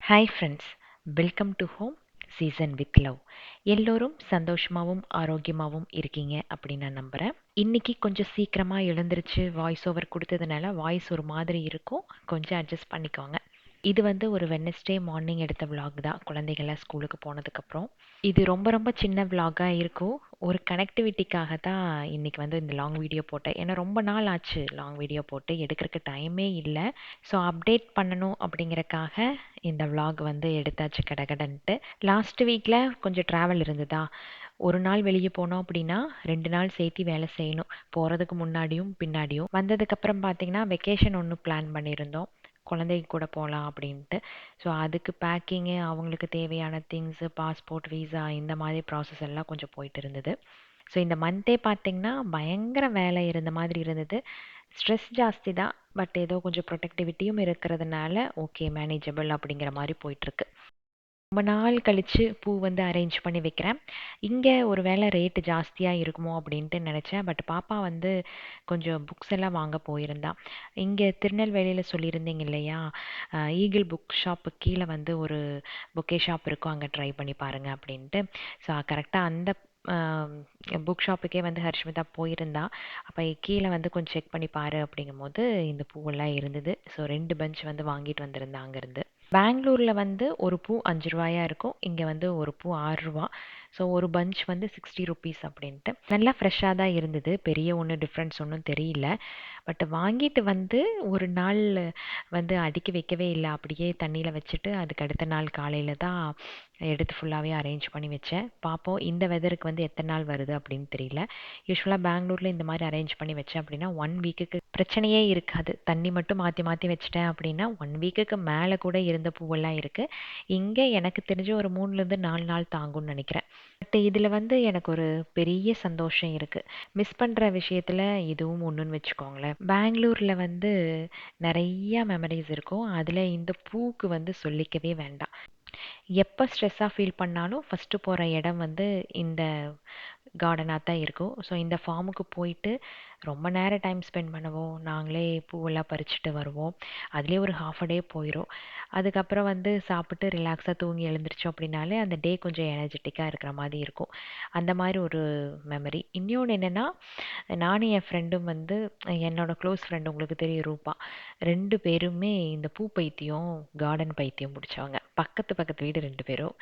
Hi friends, welcome to home season with love. எல்லோரும் சந்தோஷமாகவும் ஆரோக்கியமாகவும் இருக்கீங்க அப்படின்னு நான் நம்புகிறேன். இன்னைக்கு கொஞ்சம் சீக்கிரமாக எழுந்திருச்சு வாய்ஸ் ஓவர் கொடுத்ததுனால வாய்ஸ் ஒரு மாதிரி இருக்கும், கொஞ்சம் அட்ஜஸ்ட் பண்ணிக்கோங்க. இது வந்து ஒரு வெட்னஸ்டே மார்னிங் எடுத்த vlog தான், குழந்தைகள்லாம் ஸ்கூலுக்கு போனதுக்கப்புறம். இது ரொம்ப ரொம்ப சின்ன vlog-ஆ இருக்கும். ஒரு கனெக்டிவிட்டிக்காக தான் இன்னைக்கு வந்து இந்த லாங் வீடியோ போட்டேன். ஏன்னா ரொம்ப நாள் ஆச்சு லாங் வீடியோ போட்டு, எடுக்கிறதுக்கு டைமே இல்லை. ஸோ அப்டேட் பண்ணணும் அப்படிங்கறக்காக இந்த vlog வந்து எடுத்தாச்சு கடகடன்ட்டு. லாஸ்ட் வீக்கில் கொஞ்சம் ட்ராவல் இருந்ததா, ஒரு நாள் வெளியே போனோம் அப்படின்னா 2 நாள் சேர்த்து வேலை செய்யணும். போகிறதுக்கு முன்னாடியும் பின்னாடியும். வந்ததுக்கப்புறம் பார்த்தீங்கன்னா வெக்கேஷன் ஒன்று பிளான் பண்ணியிருந்தோம், குழந்தைங்க கூட போகலாம் அப்படின்ட்டு. ஸோ அதுக்கு பேக்கிங்கு, அவங்களுக்கு தேவையான திங்ஸு, பாஸ்போர்ட், வீசா, இந்த மாதிரி ப்ராசஸ் எல்லாம் கொஞ்சம் போயிட்டு இருந்தது. ஸோ இந்த மந்த்தே பார்த்தீங்கன்னா பயங்கர வேலை இருந்த மாதிரி இருந்தது. ஸ்ட்ரெஸ் ஜாஸ்தி தான், பட் ஏதோ கொஞ்சம் ப்ரொடக்டிவிட்டியும் இருக்கிறதுனால ஓகே, மேனேஜபிள் அப்படிங்கிற மாதிரி போயிட்டுருக்கு. ரொம்ப நாள் கழிச்சு பூ வந்து அரேஞ்ச் பண்ணி வைக்கிறேன். இங்கே ஒரு வேளை ரேட்டு ஜாஸ்தியாக இருக்குமோ அப்படின்ட்டு நினச்சேன். பட் பாப்பா வந்து கொஞ்சம் புக்ஸ் எல்லாம் வாங்க போயிருந்தா. இங்கே திருநெல்வேலியில் சொல்லியிருந்தீங்க இல்லையா, ஈகிள் புக் ஷாப்பு கீழே வந்து ஒரு பொக்கே ஷாப் இருக்கும், அங்கே ட்ரை பண்ணி பாருங்க அப்படின்ட்டு. ஸோ கரெக்டாக அந்த புக் ஷாப்புக்கே வந்து ஹர்ஷ்மிதா போயிருந்தா. அப்போ கீழே வந்து கொஞ்சம் செக் பண்ணி பாரு அப்படிங்கும்போது இந்த பூவெல்லாம் இருந்தது. ஸோ 2 பஞ்ச் வந்து வாங்கிட்டு வந்திருந்தா அங்கேருந்து. பெங்களூரில் வந்து ஒரு பூ 5 ரூபாயா இருக்கும், இங்கே வந்து ஒரு பூ 6 ரூபா. ஸோ ஒரு பஞ்ச் வந்து 60 rupees அப்படின்ட்டு. நல்லா ஃப்ரெஷ்ஷாக தான் இருந்தது, பெரிய ஒன்றும் டிஃப்ரென்ஸ் ஒன்றும் தெரியல. பட் வாங்கிட்டு வந்து ஒரு நாள் வந்து அடுக்கி வைக்கவே இல்லை, அப்படியே தண்ணியில் வச்சுட்டு அதுக்கு அடுத்த நாள் காலையில் தான் எடுத்து ஃபுல்லாகவே அரேஞ்ச் பண்ணி வச்சேன். பார்ப்போம் இந்த வெதருக்கு வந்து எத்தனை நாள் வருது அப்படின்னு தெரியல. யூஸ்வலாக பெங்களூரில் இந்த மாதிரி அரேஞ்ச் பண்ணி வச்சேன் அப்படின்னா 1 வீக்குக்கு பிரச்சனையே இருக்காது. தண்ணி மட்டும் மாற்றி மாற்றி வச்சிட்டேன் அப்படின்னா 1 வீக்குக்கு மேலே கூட இருந்த பூவெல்லாம் இருக்குது. இங்கே எனக்கு தெரிஞ்ச ஒரு 3 to 4 நாள் தாங்கும்னு நினைக்கிறேன். பட் இதில் வந்து எனக்கு ஒரு பெரிய சந்தோஷம் இருக்குது. மிஸ் பண்ணுற விஷயத்தில் இதுவும் ஒன்றுன்னு வச்சுக்கோங்களேன். பெங்களூரில் வந்து நிறைய மெமரிஸ் இருக்கும், அதில் இந்த பூக்கு வந்து சொல்லிக்கவே வேண்டாம். எப்போ ஸ்ட்ரெஸ்ஸாக ஃபீல் பண்ணாலும் ஃபஸ்ட்டு போகிற இடம் வந்து இந்த கார்டனாக தான் இருக்கும். ஸோ இந்த ஃபார்முக்கு போயிட்டு ரொம்ப நேரம் டைம் ஸ்பெண்ட் பண்ணுவோம், நாங்களே பூவெல்லாம் பறிச்சுட்டு வருவோம். அதுலேயே ஒரு ஹாஃப் அ டே போயிடும். அதுக்கப்புறம் வந்து சாப்பிட்டு ரிலாக்ஸாக தூங்கி எழுந்திரிச்சோம் அப்படின்னாலே அந்த டே கொஞ்சம் எனர்ஜெட்டிக்காக இருக்கிற மாதிரி இருக்கும். அந்த மாதிரி ஒரு மெமரி. இன்னொன்று என்னென்னா, நானும் என் ஃப்ரெண்டும் வந்து, என்னோட க்ளோஸ் ஃப்ரெண்டு உங்களுக்கு தெரியும் ரூபா, 2 பேருமே இந்த பூ பைத்தியம், கார்டன் பைத்தியம் பிடிச்சவங்க. பக்கத்து பக்கத்து வீடு 2 பேரும்.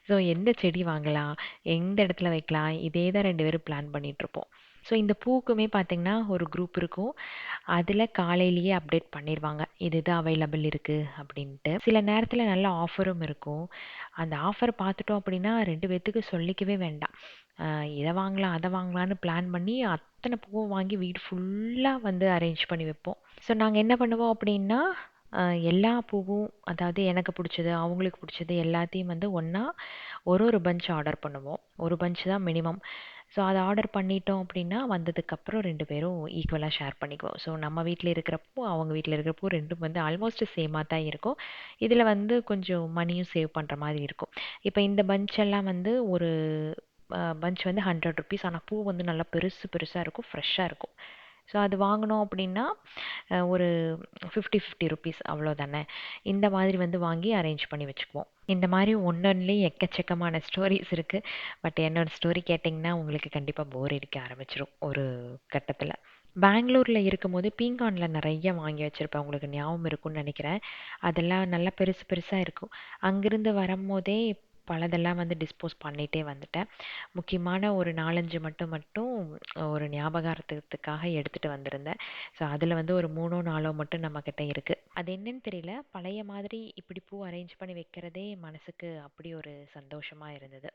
ஸோ எந்த செடி வாங்கலாம், எந்த இடத்துல வைக்கலாம், இதே தான் 2 பேரும் பிளான் பண்ணிகிட்ருப்போம். ஸோ இந்த பூக்குமே பார்த்திங்கன்னா ஒரு குரூப் இருக்கும், அதில் காலையிலேயே அப்டேட் பண்ணிடுவாங்க இது இது அவைலபிள் இருக்குது அப்படின்ட்டு. சில நேரத்தில் நல்ல ஆஃபரும் இருக்கும். அந்த ஆஃபர் பார்த்துட்டோம் அப்படின்னா 2 பேர்த்துக்கு சொல்லிக்கவே வேண்டாம், இதை வாங்கலாம் அதை வாங்கலான்னு பிளான் பண்ணி அத்தனை பூவை வாங்கி வீடு ஃபுல்லாக வந்து அரேஞ்ச் பண்ணி வைப்போம். ஸோ நாங்கள் என்ன பண்ணுவோம் அப்படின்னா, எல்லா பூவும், அதாவது எனக்கு பிடிச்சது அவங்களுக்கு பிடிச்சது எல்லாத்தையும் வந்து ஒன்றா ஒரு பஞ்ச் ஆர்டர் பண்ணுவோம். ஒரு பஞ்ச் தான் மினிமம். ஸோ அதை ஆர்டர் பண்ணிட்டோம் அப்படின்னா வந்ததுக்கப்புறம் 2 பேரும் ஈக்குவலாக ஷேர் பண்ணிக்குவோம். ஸோ நம்ம வீட்டில் இருக்கிறப்போ அவங்க வீட்டில் இருக்கிறப்போ ரெண்டும் வந்து ஆல்மோஸ்ட் சேமாக தான் இருக்கும். இதில் வந்து கொஞ்சம் மணியும் சேவ் பண்ணுற மாதிரி இருக்கும். இப்போ இந்த பஞ்ச் எல்லாம் வந்து ஒரு பஞ்ச் வந்து 100 rupees, ஆனால் பூ வந்து நல்லா பெருசு பெருசாக இருக்கும், ஃப்ரெஷ்ஷாக இருக்கும். ஸோ அது வாங்கினோம் அப்படின்னா ஒரு 50-50 rupees அவ்வளோதானே. இந்த மாதிரி வந்து வாங்கி அரேஞ்ச் பண்ணி வச்சுக்குவோம். இந்த மாதிரி ஒன்னொன்னுலேயும் எக்கச்சக்கமான ஸ்டோரிஸ் இருக்குது. பட் என்னோட ஸ்டோரி கேட்டிங்கன்னா உங்களுக்கு கண்டிப்பாக போர் அடிக்க ஆரம்பிச்சிடும் ஒரு கட்டத்தில். பெங்களூரில் இருக்கும்போது பீங்கானில் நிறைய வாங்கி வச்சுருப்பேன், உங்களுக்கு ஞாபகம் இருக்கும்னு நினைக்கிறேன். அதெல்லாம் நல்லா பெருசு பெருசாக இருக்கும். அங்கிருந்து வரும்போதே பலதெல்லாம் வந்து டிஸ்போஸ் பண்ணிகிட்டே வந்துட்டேன். முக்கியமான ஒரு 4-5 மட்டும் மட்டும் ஒரு ஞாபகார்த்தத்துக்காக எடுத்துகிட்டு வந்திருந்தேன். ஸோ அதில் வந்து ஒரு 3-4 மட்டும் நம்மக்கிட்ட இருக்குது. அது என்னன்னு தெரியல, பழைய மாதிரி இப்படி பூ அரேஞ்ச் பண்ணி வைக்கிறதே மனசுக்கு அப்படி ஒரு சந்தோஷமாக இருந்தது.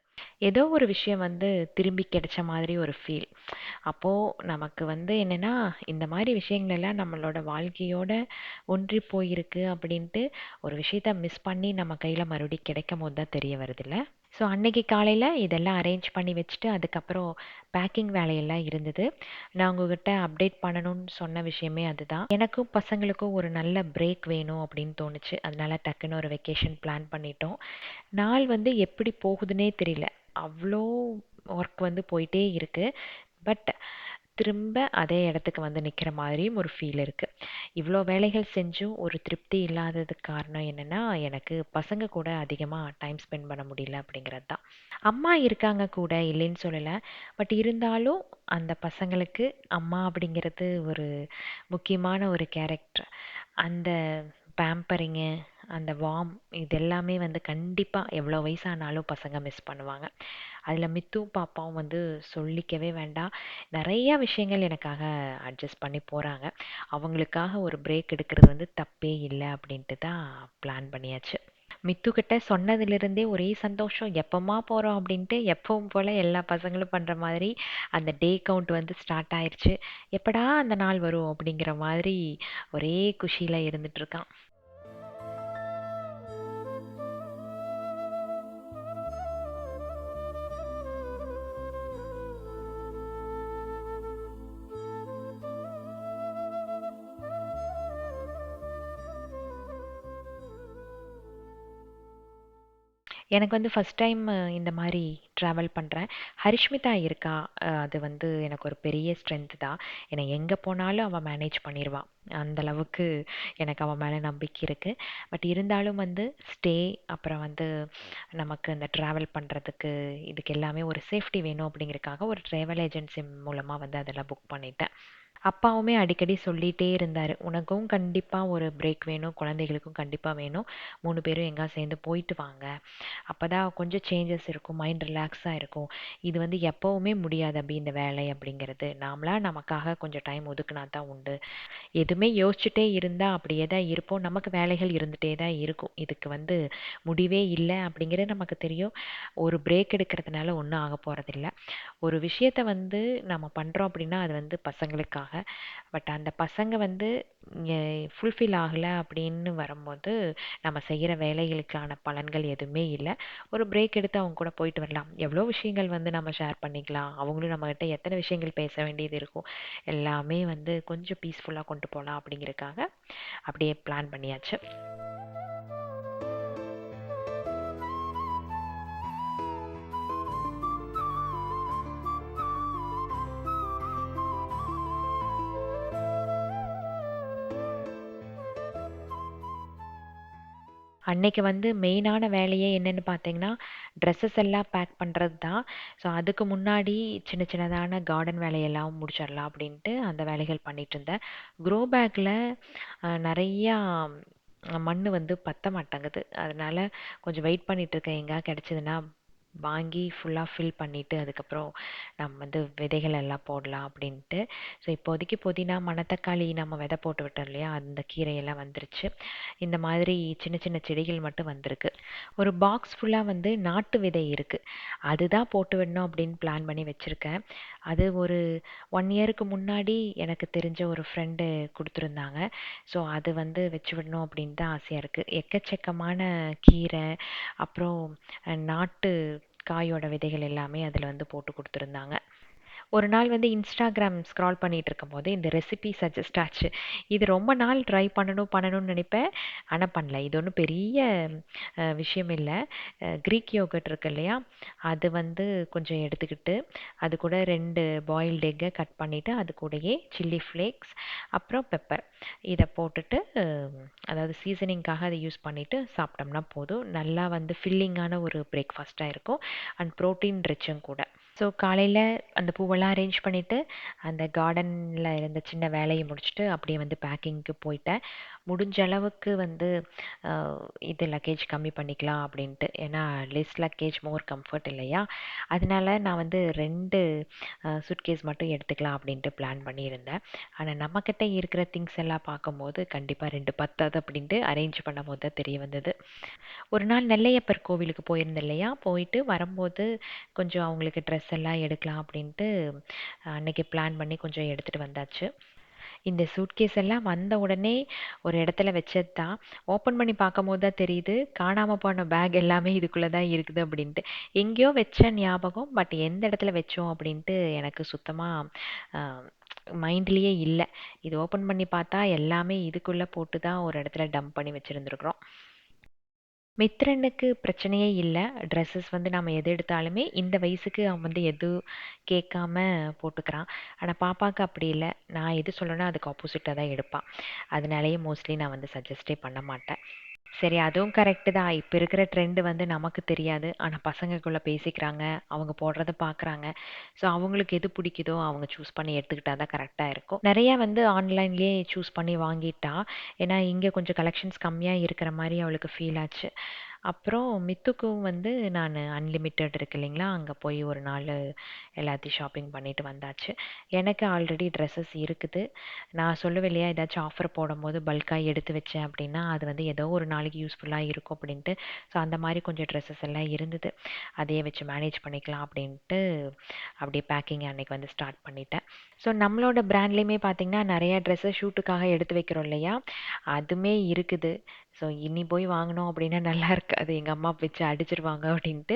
ஏதோ ஒரு விஷயம் வந்து திரும்பி கிடைச்ச மாதிரி ஒரு ஃபீல். அப்போது நமக்கு வந்து என்னென்னா, இந்த மாதிரி விஷயங்கள் எல்லாம் நம்மளோட வாழ்க்கையோட ஒன்றி போயிருக்கு அப்படின்ட்டு ஒரு விஷயத்த மிஸ் பண்ணி நம்ம கையில் மறுபடியும் கிடைக்கும் போது தான் தெரிய வருதுல்ல. ஸோ அன்னைக்கு காலையில் இதெல்லாம் அரேஞ்ச் பண்ணி வச்சுட்டு அதுக்கப்புறம் பேக்கிங் வேலையெல்லாம் இருந்தது. நான் உங்ககிட்ட அப்டேட் பண்ணணும்னு சொன்ன விஷயமே அதுதான். எனக்கும் பசங்களுக்கும் ஒரு நல்ல பிரேக் வேணும் அப்படின்னு தோணுச்சு. அதனால டக்குன்னு ஒரு வெக்கேஷன் பிளான் பண்ணிட்டோம். நாள் வந்து எப்படி போகுதுன்னே தெரியல, அவ்வளோ ஒர்க் வந்து போயிட்டே இருக்குது. பட் திரும்ப அதே இடத்துக்கு வந்து நிற்கிற மாதிரியும் ஒரு ஃபீல் இருக்குது. இவ்வளோ வேலைகள் செஞ்சும் ஒரு திருப்தி இல்லாததுக்கு காரணம் என்னென்னா, எனக்கு பசங்க கூட அதிகமாக டைம் ஸ்பெண்ட் பண்ண முடியல அப்படிங்கிறது தான். அம்மா இருக்காங்க கூட, இல்லைன்னு சொல்லலை. பட் இருந்தாலும் அந்த பசங்களுக்கு அம்மா அப்படிங்கிறது ஒரு முக்கியமான ஒரு கேரக்டர். அந்த பேம்பரிங்கு, அந்த வார்ம், இது எல்லாமே வந்து கண்டிப்பாக எவ்வளோ வயசானாலும் பசங்க மிஸ் பண்ணுவாங்க. அதில் மித்தும் பாப்பாவும் வந்து சொல்லிக்கவே வேண்டாம். நிறையா விஷயங்கள் எனக்காக அட்ஜஸ்ட் பண்ணி போகிறாங்க. அவங்களுக்காக ஒரு பிரேக் எடுக்கிறது வந்து தப்பே இல்லை அப்படின்ட்டு தான் பிளான் பண்ணியாச்சு. மித்துக்கிட்ட சொன்னதிலிருந்தே ஒரே சந்தோஷம். எப்பமா போகிறோம் அப்படின்ட்டு, எப்பவும் போல் எல்லா பசங்களும் பண்ணுற மாதிரி அந்த டே கவுண்ட் வந்து ஸ்டார்ட் ஆயிருச்சு. எப்படா அந்த நாள் வரும் அப்படிங்கிற மாதிரி ஒரே குஷியில் இருந்துட்டுருக்கான். எனக்கு வந்து ஃபஸ்ட் டைம் இந்த மாதிரி ட்ராவல் பண்ணுறேன். ஹரிஷ்மிதா இருக்கா, அது வந்து எனக்கு ஒரு பெரிய ஸ்ட்ரென்த் தான். ஏன்னா எங்கே போனாலும் அவள் மேனேஜ் பண்ணிடுவான். அந்த அளவுக்கு எனக்கு அவன் மேலே நம்பிக்கை இருக்குது. பட் இருந்தாலும் வந்து ஸ்டே, அப்புறம் வந்து நமக்கு இந்த ட்ராவல் பண்ணுறதுக்கு இதுக்கு எல்லாமே ஒரு சேஃப்டி வேணும் அப்படிங்கிறதுக்காக ஒரு ட்ராவல் ஏஜென்சி மூலமாக வந்து அதெல்லாம் புக் பண்ணிட்டேன். அப்பாவுமே அடிக்கடி சொல்லிட்டே இருந்தார், உனக்கும் கண்டிப்பாக ஒரு பிரேக் வேணும், குழந்தைகளுக்கும் கண்டிப்பாக வேணும். 3 பேரும் எங்கேயா சேர்ந்து போயிட்டு வாங்க. அப்போ தான் கொஞ்சம் சேஞ்சஸ் இருக்கும், மைண்ட் ரிலாக்ஸாக இருக்கும். இது வந்து எப்போவுமே முடியாது அப்படி இந்த வேலை அப்படிங்கிறது. நாமளாக நமக்காக கொஞ்சம் டைம் ஒதுக்குனா தான் உண்டு. எதுவுமே யோசிச்சுட்டே இருந்தால் அப்படியே தான் இருப்போம். நமக்கு வேலைகள் இருந்துகிட்டே தான் இருக்கும். இதுக்கு வந்து முடிவே இல்லை அப்படிங்கிறது நமக்கு தெரியும். ஒரு பிரேக் எடுக்கிறதுனால ஒன்றும் ஆக போகிறதில்ல. ஒரு விஷயத்த வந்து நம்ம பண்ணுறோம் அப்படின்னா அது வந்து பசங்களுக்காக. பட் அந்த பசங்க வந்து ஃபுல்ஃபில் ஆகலை அப்படின்னு வரும்போது நம்ம செய்கிற வேலைகளுக்கான பலன்கள் எதுவுமே இல்லை. ஒரு பிரேக் எடுத்து அவங்க கூட போயிட்டு வரலாம். எவ்வளோ விஷயங்கள் வந்து நம்ம ஷேர் பண்ணிக்கலாம். அவங்களும் நம்மகிட்ட எத்தனை விஷயங்கள் பேச வேண்டியது இருக்கும். எல்லாமே வந்து கொஞ்சம் பீஸ்ஃபுல்லாக கொண்டு போகலாம் அப்படிங்கிறதுக்காக அப்படியே பிளான் பண்ணியாச்சு. அன்னைக்கு வந்து மெயினான வேலையே என்னன்னு பார்த்தீங்கன்னா, ட்ரெஸ்ஸஸ் எல்லாம் பேக் பண்ணுறது தான். ஸோ அதுக்கு முன்னாடி சின்ன சின்னதான கார்டன் வேலையெல்லாம் முடிச்சிடலாம் அப்படின்ட்டு அந்த வேலைகள் பண்ணிட்டு இருந்தேன். க்ரோ பேக்கில் நிறையா மண் வந்து பத்த மாட்டேங்குது. அதனால கொஞ்சம் வெயிட் பண்ணிட்டு இருக்கேன், எங்கேயா கிடச்சிதுன்னா வாங்கி ஃபுல்லாக ஃபில் பண்ணிவிட்டு அதுக்கப்புறம் நம்ம வந்து விதைகள் எல்லாம் போடலாம் அப்படின்ட்டு. ஸோ இப்போதைக்கு புதினா, மணத்தக்காளி நம்ம விதை போட்டு விட்டோம் இல்லையா, அந்த கீரையெல்லாம் வந்துருச்சு. இந்த மாதிரி சின்ன சின்ன செடிகள் மட்டும் வந்திருக்கு. ஒரு பாக்ஸ் ஃபுல்லாக வந்து நாட்டு விதை இருக்குது. அதுதான் போட்டு விடணும் அப்படின்னு பிளான் பண்ணி வச்சுருக்கேன். அது ஒரு 1 இயருக்கு முன்னாடி எனக்கு தெரிஞ்ச ஒரு ஃப்ரெண்டு கொடுத்துருந்தாங்க. ஸோ அது வந்து வச்சு விடணும் அப்படின்னு தான் ஆசையாக இருக்குது. எக்கச்சக்கமான கீரை, அப்புறம் நாட்டு காயோட விதைகள் எல்லாமே அதில் வந்து போட்டு கொடுத்துருந்தாங்க. ஒரு நாள் வந்து இன்ஸ்டாகிராம் ஸ்க்ரால் பண்ணிட்டு இருக்கும்போது இந்த ரெசிபி சஜஸ்ட் ஆச்சு. இது ரொம்ப நாள் ட்ரை பண்ணணும்னு நினைப்பேன், ஆனால் பண்ணல. இது ஒன்றும் பெரிய விஷயம் இல்லை. க்ரீக் யோகட் இருக்கு இல்லையா, அது வந்து கொஞ்சம் எடுத்துக்கிட்டு அது கூட 2 பாயில்டு எக்கை கட் பண்ணிவிட்டு அது கூடயே சில்லி ஃப்ளேக்ஸ் அப்புறம் பெப்பர் இதை போட்டுட்டு, அதாவது சீசனிங்காக அதை யூஸ் பண்ணிவிட்டு சாப்பிட்டோம்னா போதும். நல்லா வந்து ஃபில்லிங்கான ஒரு பிரேக்ஃபாஸ்ட்டாக இருக்கும். அண்ட் ப்ரோட்டீன் ரிச்சும் கூட. ஸோ காலையில் அந்த பூவெல்லாம் அரேஞ்ச் பண்ணிவிட்டு அந்த கார்டனில் இருந்த சின்ன வேலையை முடிச்சுட்டு அப்படியே வந்து பேக்கிங்க்கு போயிட்டேன். முடிஞ்ச அளவுக்கு வந்து இது லக்கேஜ் கம்மி பண்ணிக்கலாம் அப்படின்ட்டு. ஏன்னா லெஸ் லக்கேஜ் மோர் கம்ஃபர்ட் இல்லையா, அதனால நான் வந்து 2 சுட்கேஸ் மட்டும் எடுத்துக்கலாம் அப்படின்ட்டு பிளான் பண்ணியிருந்தேன். ஆனால் நம்மக்கிட்ட இருக்கிற திங்ஸ் எல்லாம் பார்க்கும்போது கண்டிப்பாக 2 பத்தாது அப்படின்ட்டு அரேஞ்ச் பண்ணும்போது தான் தெரிய வந்தது. ஒரு நாள் நெல்லையப்பர் கோவிலுக்கு போயிருந்தேன் இல்லையா, போயிட்டு வரும்போது கொஞ்சம் அவங்களுக்கு ட்ரெஸ் எல்லாம் எடுக்கலாம் அப்படின்ட்டு அன்னைக்கு பிளான் பண்ணி கொஞ்சம் எடுத்துகிட்டு வந்தாச்சு. இந்த சூட்கேஸ் எல்லாம் வந்த உடனே ஒரு இடத்துல வச்சது தான். ஓப்பன் பண்ணி பார்க்கும்போது தான் தெரியுது, காணாமல் போன பேக் எல்லாமே இதுக்குள்ளே தான் இருக்குது அப்படின்ட்டு. எங்கேயோ வச்ச ஞாபகம், பட் எந்த இடத்துல வச்சோம் அப்படின்ட்டு எனக்கு சுத்தமாக மைண்ட்லேயே இல்லை. இது ஓப்பன் பண்ணி பார்த்தா எல்லாமே இதுக்குள்ளே போட்டு தான் ஒரு இடத்துல டம்ப் பண்ணி வச்சுருந்துருக்குறோம். மித்ரனுக்கு பிரச்சனையே இல்ல. ட்ரெஸ்ஸஸ் வந்து நம்ம எது எடுத்தாலுமே இந்த வயசுக்கு அவன் வந்து எது கேட்காம போட்டுக்கிறான். ஆனா பாப்பாக்கு அப்படி இல்ல. நான் எது சொல்றேனோ அதுக்கு ஆப்போசிட்டா தான் எடுப்பா. அதனாலேயே மோஸ்ட்லி நான் வந்து சஜெஸ்டே பண்ண மாட்டேன். சரி, அதுவும் கரெக்ட்டு தான். இப்ப இருக்கிற ட்ரெண்ட் வந்து நமக்கு தெரியாது. ஆனா பசங்கக்குள்ள பேசிக்கிறாங்க. அவங்க போடுறத பார்க்குறாங்க. ஸோ அவங்களுக்கு எது பிடிக்குதோ அவங்க சூஸ் பண்ணி எடுத்துக்கிட்டா தான் கரெக்ட்டா இருக்கும். நெறைய வந்து ஆன்லைன்லயே சூஸ் பண்ணி வாங்கிட்டா. ஏன்னா இங்க கொஞ்சம் கலெக்ஷன்ஸ் கம்மியா இருக்கிற மாரி அவளுக்கு ஃபீல் ஆச்சு. அப்புறம் மித்துக்கும் வந்து நானு அன்லிமிட்டட் இருக்கு இல்லைங்களா? அங்க போய் ஒரு நாளு எல்லாத்தையும் ஷாப்பிங் பண்ணிட்டு வந்தாச்சு. எனக்கு ஆல்ரெடி ட்ரெஸ்ஸஸ் இருக்குது. நான் சொல்லுவேன் இல்லையா, ஏதாச்சும் ஆஃபர் போடும்போது பல்கா எடுத்து வச்சேன் அப்படின்னா, அது வந்து ஏதோ ஒரு நாளைக்கு யூஸ்ஃபுல்லா இருக்கும் அப்படின்ட்டு. ஸோ அந்த மாரி கொஞ்சம் ட்ரெஸ்ஸஸ் எல்லாம் இருந்தது. அதையே வச்சு மேனேஜ் பண்ணிக்கலாம் அப்படின்ட்டு, அப்படியே பேக்கிங் அன்னைக்கு வந்து ஸ்டார்ட் பண்ணிட்டேன். ஸோ நம்மளோட பிராண்ட்லயுமே பார்த்தீங்கன்னா, நெறைய ட்ரெஸ்ஸஸ் ஷூட்டுக்காக எடுத்து வைக்கிறோம் இல்லையா? அதுமே இருக்குது. ஸோ இனி போய் வாங்கினோம் அப்படின்னா நல்லா இருக்காது. எங்க அம்மா வச்சு அடிச்சிருவாங்க அப்படின்ட்டு,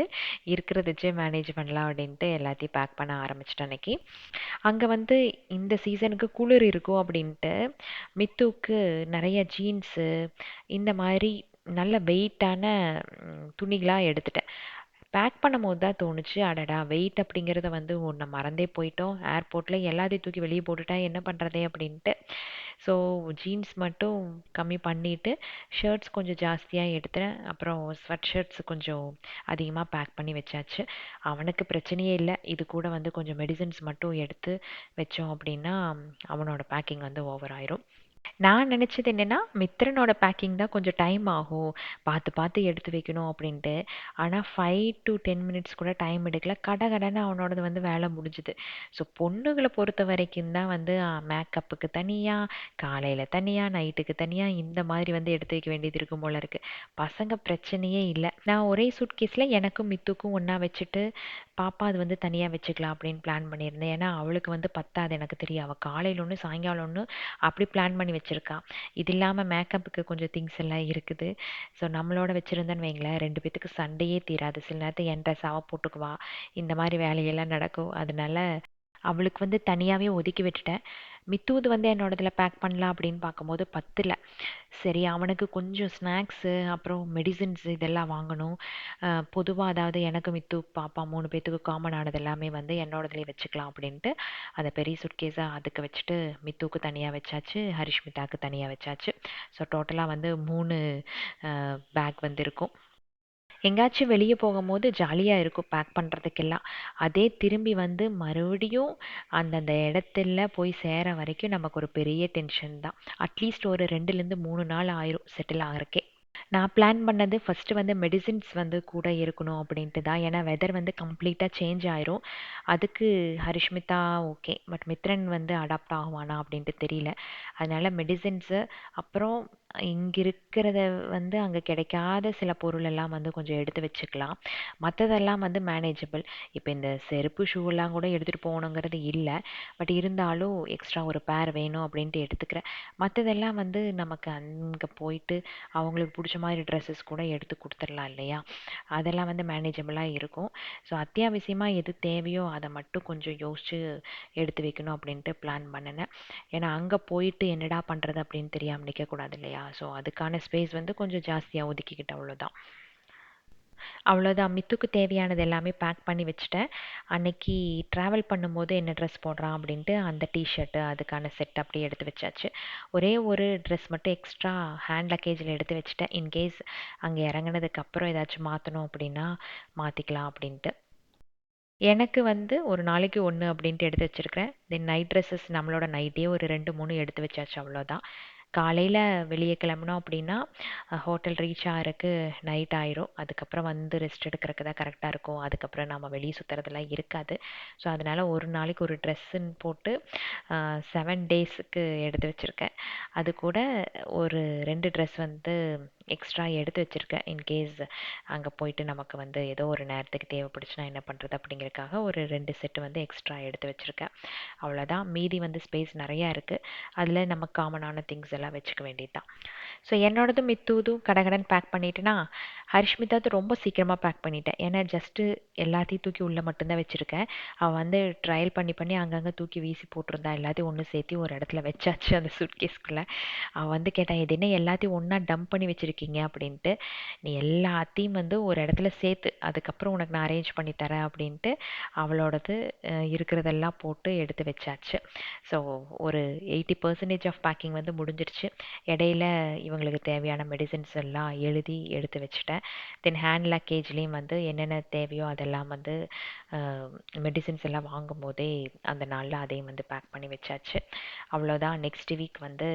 இருக்கிறத வச்சே மேனேஜ் பண்ணலாம் அப்படின்ட்டு எல்லாத்தையும் பேக் பண்ண ஆரம்பிச்சுட்டேன் அன்னைக்கு. அங்க வந்து இந்த சீசனுக்கு குளிர் இருக்கும் அப்படின்ட்டு மித்துக்கு நிறைய ஜீன்ஸு இந்த மாதிரி நல்ல வெயிட்டான துணிகளா எடுத்துட்டேன். பேக் பண்ணும்போது தான் தோணுச்சு, அடடா வெயிட் அப்படிங்கிறத வந்து ஒன்றை மறந்தே போயிட்டோம். ஏர்போர்ட்டில் எல்லாத்தையும் தூக்கி வெளியே போட்டுட்டா என்ன பண்ணுறதே அப்படின்ட்டு. ஸோ ஜீன்ஸ் மட்டும் கம்மி பண்ணிவிட்டு ஷர்ட்ஸ் கொஞ்சம் ஜாஸ்தியாக எடுத்தேன். அப்புறம் ஸ்வெட் ஷர்ட்ஸ் கொஞ்சம் அதிகமாக பேக் பண்ணி வச்சாச்சு. அவனுக்கு பிரச்சனையே இல்லை. இது கூட வந்து கொஞ்சம் மெடிசன்ஸ் மட்டும் எடுத்து வச்சோம் அப்படின்னா அவனோட பேக்கிங் வந்து ஓவர் ஆயிரும். நான் நினைச்சது என்னன்னா, மித்ரனோட பேக்கிங் தான் கொஞ்சம் டைம் ஆகும். பார்த்து பார்த்து எடுத்து வைக்கணும் அப்படின்ட்டு. ஆனா 5 to 10 மினிட்ஸ் கூட டைம் எடுக்கல. கடகடன்னு அவனோடது வந்து வேலை முடிஞ்சுது. ஸோ பொண்ணுகள பொறுத்தவரைக்கும் தான் வந்து மேக்கப்புக்கு தனியா, காலையில தனியா, நைட்டுக்கு தனியா இந்த மாதிரி வந்து எடுத்து வைக்க வேண்டியது இருக்கும் போல இருக்கு. பசங்க பிரச்சனையே இல்ல. நான் ஒரே சூட்கேஸ்ல எனக்கும் மித்துக்கும் ஒண்ணா வச்சுட்டு, பாப்பா அது வந்து தனியா வச்சுக்கலாம் அப்படின்னு பிளான் பண்ணியிருந்தேன். ஏன்னா அவளுக்கு வந்து பத்தாது எனக்கு தெரியும். அவ காலையில ஒண்ணு, சாயங்காலம் ஒண்ணு அப்படி பிளான் பண்ணி வச்சிருக்கா. இது இல்லாம மேக்கப்புக்கு கொஞ்சம் திங்ஸ் எல்லாம் இருக்குது. ஸோ நம்மளோட வச்சிருந்தேன்னு வைங்களேன், 2 பேத்துக்கு சண்டையே தீராது. சில நேரத்துல என் ட்ரெஸ் அவ போட்டுக்குவா. இந்த மாதிரி வேலையெல்லாம் நடக்கும். அதனால அவளுக்கு வந்து தனியாவே ஒதுக்கி விட்டுட்டேன். மித்தூது வந்து என்னோடதுல பேக் பண்ணலாம் அப்படின்னு பார்க்கும்போது பத்தல. சரி, அவனுக்கு கொஞ்சம் ஸ்நாக்ஸு அப்புறம் மெடிசின்ஸ் இதெல்லாம் வாங்கணும். பொதுவா அதாவது எனக்கு மித்து பாப்பா 3 பேத்துக்கு காமன் ஆனது எல்லாமே வந்து என்னோடதுலயே வச்சுக்கலாம் அப்படின்ட்டு அதை பெரிய சுட்கேஸா அதுக்கு வச்சுட்டு மித்துக்கு தனியா வச்சாச்சு, ஹரிஷ்மிதாக்கு தனியா வச்சாச்சு. ஸோ டோட்டலா வந்து 3 பேக் வந்து இருக்கும். எங்கேயாச்சும் வெளியே போகும்போது ஜாலியா இருக்கும் பேக் பண்றதுக்கெல்லாம். அதே திரும்பி வந்து மறுபடியும் அந்தந்த இடத்துல போய் சேர வரைக்கும் நமக்கு ஒரு பெரிய டென்ஷன் தான். அட்லீஸ்ட் ஒரு 2லேருந்து 3 நாள் ஆயிரும் செட்டில் ஆகுறக்கே. நான் பிளான் பண்ணது ஃபர்ஸ்ட் வந்து மெடிசின்ஸ் வந்து கூட இருக்கணும் அப்படின்ட்டு தான். ஏன்னா வெதர் வந்து கம்ப்ளீட்டா சேஞ்ச் ஆயிரும். அதுக்கு ஹரிஷ்மிதா ஓகே. பட் மித்ரன் வந்து அடாப்ட் ஆகுவானா அப்படின்ட்டு தெரியல. அதனால மெடிசின்ஸு அப்புறம் இங்க இருக்கிறத வந்து அங்க கிடைக்காத சில பொருள் எல்லாம் வந்து கொஞ்சம் எடுத்து வச்சுக்கலாம். மத்ததெல்லாம் வந்து மேனேஜபிள். இப்ப இந்த செருப்பு, ஷூ எல்லாம் கூட எடுத்துட்டு போகணுங்கிறது இல்ல. பட் இருந்தாலும் எக்ஸ்ட்ரா ஒரு பேர் வேணும் அப்படின்ட்டு எடுத்துக்கிறேன். மத்ததெல்லாம் வந்து நமக்கு அங்க போயிட்டு அவங்களுக்கு பிடிச்ச மாதிரி ட்ரெஸ்ஸஸ் கூட எடுத்து கொடுத்துடலாம் இல்லையா? அதெல்லாம் வந்து மேனேஜபிளாக இருக்கும். ஸோ அத்தியாவசியமாக எது தேவையோ அதை மட்டும் கொஞ்சம் யோசிச்சு எடுத்து வைக்கணும் அப்படின்ட்டு பிளான் பண்ணினேன். ஏன்னா அங்கே போயிட்டு என்னடா பண்ணுறது அப்படின்னு தெரியாமல் நிற்கக்கூடாது இல்லையா? ஸோ அதுக்கான ஸ்பேஸ் வந்து கொஞ்சம் ஜாஸ்தியாக ஒதுக்கிக்கிட்டு அவ்வளோதான். அவ்வளோதான். மித்துக்கு தேவையானது எல்லாமே பேக் பண்ணி வச்சுட்டேன். அன்னைக்கு ட்ராவல் பண்ணும்போது என்ன ட்ரெஸ் போடுறான் அப்படின்ட்டு அந்த டிஷர்ட்டு அதுக்கான செட் அப்படியே எடுத்து வச்சாச்சு. ஒரே ஒரு ட்ரெஸ் மட்டும் எக்ஸ்ட்ரா ஹேண்ட் லக்கேஜில் எடுத்து வச்சுட்டேன். இன்கேஸ் அங்கே இறங்குனதுக்கு அப்புறம் ஏதாச்சும் மாற்றணும் அப்படின்னா மாற்றிக்கலாம் அப்படின்ட்டு. எனக்கு வந்து ஒரு நாளைக்கு 1 அப்படின்ட்டு எடுத்து வச்சிருக்கிறேன். தென் நைட் ட்ரெஸ்ஸஸ் நம்மளோட நைட்டே ஒரு 2, 3 எடுத்து வச்சாச்சு அவ்வளோதான். காலையில வெளிய கிளம்புனோம் அப்படின்னா, ஹோட்டல் ரீச் ஆகறக்கு நைட் ஆயிரும். அதுக்கப்புறம் வந்து ரெஸ்ட் எடுக்கறக்கு தான் கரெக்ட்டா இருக்கும். அதுக்கப்புறம் நம்ம வெளிய சுத்துறதெல்லாம் இருக்காது. ஸோ, அதனால ஒரு நாளைக்கு ஒரு ட்ரெஸ்ஸுன்னு போட்டு 7 டேஸுக்கு எடுத்து வச்சிருக்கேன். அது கூட ஒரு 2 ட்ரெஸ் வந்து எக்ஸ்ட்ரா எடுத்து வச்சிருக்கேன். இன்கேஸ் அங்க போயிட்டு நமக்கு வந்து ஏதோ ஒரு நேரத்துக்கு தேவைப்பட்டுச்சுன்னா என்ன பண்றது அப்படிங்கிறதுக்காக ஒரு 2 செட் வந்து எக்ஸ்ட்ரா எடுத்து வச்சிருக்கேன். அவ்வளோதான். மீதி வந்து ஸ்பேஸ் நெறையா இருக்கு. அதில் நம்ம காமனான திங்ஸ் எல்லாம் வச்சுக்க வேண்டியது தான். ஸோ என்னோடதும் மித்தூதும் கடகடன்னு பேக் பண்ணிட்டேனா, ஹரிஷ்மிதாது ரொம்ப சீக்கிரமாக பேக் பண்ணிட்டேன். ஏன்னா ஜஸ்ட்டு எல்லாத்தையும் தூக்கி உள்ளே மட்டும்தான் வச்சுருக்கேன். அவள் வந்து ட்ரையல் பண்ணி பண்ணி அங்கங்கே தூக்கி வீசி போட்டிருந்தா. எல்லாத்தையும் ஒன்று சேர்த்து ஒரு இடத்துல வச்சாச்சு அந்த சூட்கேஸ்க்குள்ளே. அவள் வந்து கேட்டான், இது என்ன எல்லாத்தையும் ஒன்றா டம்ப் பண்ணி வச்சிருக்கியா இருக்கீங்க அப்படின்ட்டு. நீ எல்லாத்தையும் வந்து ஒரு இடத்துல சேர்த்து அதுக்கப்புறம் உனக்கு நான் அரேஞ்ச் பண்ணி தரேன் அப்படின்ட்டு அவளோடது இருக்கிறதெல்லாம் போட்டு எடுத்து வச்சாச்சு. ஸோ ஒரு 80% ஆஃப் பேக்கிங் வந்து முடிஞ்சிருச்சு. இடையில இவங்களுக்கு தேவையான மெடிசின்ஸ் எல்லாம் எழுதி எடுத்து வச்சுட்டேன். தென் ஹேண்ட் லக்கேஜ்லேயும் வந்து என்னென்ன தேவையோ அதெல்லாம் வந்து மெடிசின்ஸ் எல்லாம் வாங்கும் போதே அந்த நாளில் அதையும் வந்து பேக் பண்ணி வச்சாச்சு. அவ்வளோதான். நெக்ஸ்ட் வீக் வந்து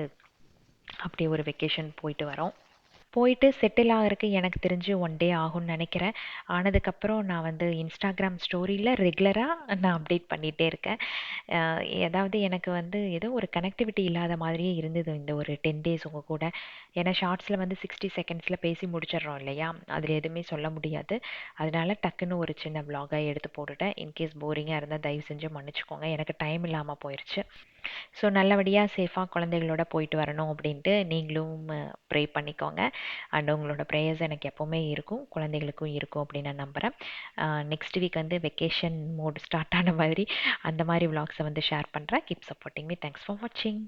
அப்படியே ஒரு வெக்கேஷன் போயிட்டு வரோம். போயிட்டு செட்டில் ஆகிறதுக்கு எனக்கு தெரிஞ்சு ஒன் டே ஆகும்னு நினைக்கிறேன். ஆனதுக்கப்புறம் நான் வந்து இன்ஸ்டாகிராம் ஸ்டோரியில் ரெகுலராக நான் அப்டேட் பண்ணிகிட்டே இருக்கேன். அதாவது எனக்கு வந்து ஏதோ ஒரு கனெக்டிவிட்டி இல்லாத மாதிரியே இருந்தது இந்த ஒரு 10 days உங்கள் கூட. ஏன்னா ஷார்ட்ஸில் வந்து 60 seconds பேசி முடிச்சிடுறோம் இல்லையா, அதில் எதுவுமே சொல்ல முடியாது. அதனால டக்குன்னு ஒரு சின்ன vlog-ஆ எடுத்து போட்டுட்டேன். இன்கேஸ் போரிங்காக இருந்தால் தயவு செஞ்சு மன்னிச்சுக்கோங்க, எனக்கு டைம் இல்லாமல் போயிடுச்சு. ஸோ நல்லபடியாக சேஃபாக குழந்தைகளோட போயிட்டு வரணும் அப்படின்ட்டு நீங்களும் ப்ரே பண்ணிக்கோங்க. அண்ட் உங்களோட ப்ரேயர்ஸ் எனக்கு எப்போவுமே இருக்கும், குழந்தைகளுக்கும் இருக்கும் அப்படின்னு நான் நம்புகிறேன். நெக்ஸ்ட் வீக் வந்து வெக்கேஷன் மோட் ஸ்டார்ட் ஆன மாதிரி அந்த மாதிரி vlogs-அ வந்து ஷேர் பண்ணுறேன். Keep supporting me. Thanks for வாட்சிங்.